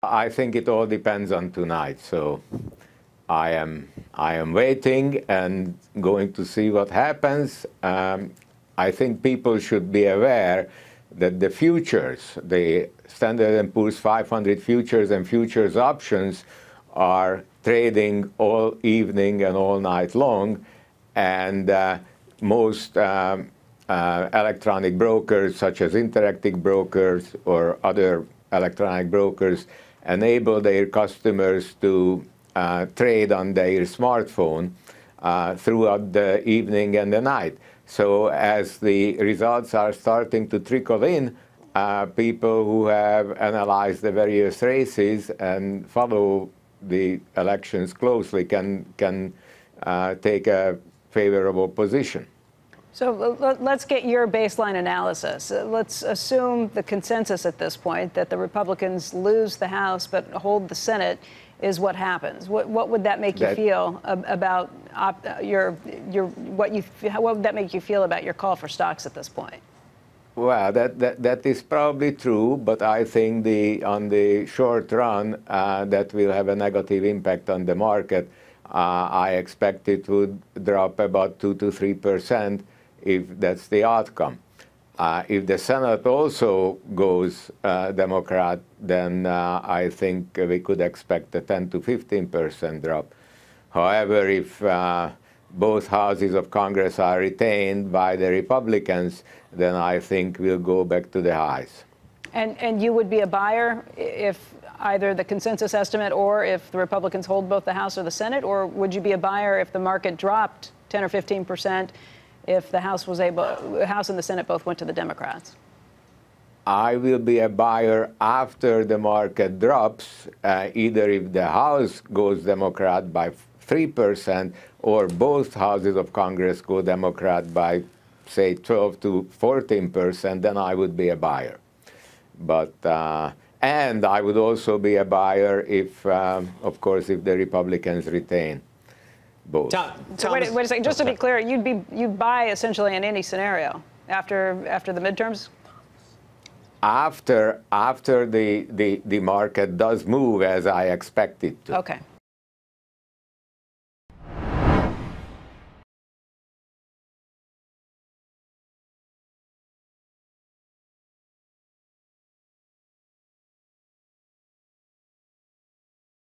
I think it all depends on tonight. So I am waiting and going to see what happens. I think people should be aware that the futures, the Standard & Poor's 500 futures and futures options, are trading all evening and all night long, and most electronic brokers, such as Interactive Brokers or other electronic brokers, enable their customers to trade on their smartphone throughout the evening and the night. So as the results are starting to trickle in, people who have analyzed the various races and follow the elections closely can take a favorable position. So let's get your baseline analysis. Let's assume the consensus at this point that the Republicans lose the House but hold the Senate is what happens. What would that make you feel about what would that make you feel about your call for stocks at this point? Well, that is probably true, but I think on the short run that will have a negative impact on the market. I expect it would drop about 2 to 3%. If that's the outcome. If the Senate also goes Democrat, then I think we could expect a 10 to 15% drop. However, if both houses of Congress are retained by the Republicans, then I think we'll go back to the highs. And you would be a buyer if either the consensus estimate or if the Republicans hold both the House or the Senate, or would you be a buyer if the market dropped 10 or 15%? If the House and the Senate both went to the Democrats? I will be a buyer after the market drops, either if the House goes Democrat by 3% or both houses of Congress go Democrat by, say, 12 to 14%, then I would be a buyer. But, and I would also be a buyer if, of course, if the Republicans retain both. So wait a second. Just to be clear, you'd buy essentially in any scenario after the midterms. After the market does move as I expect it to. Okay.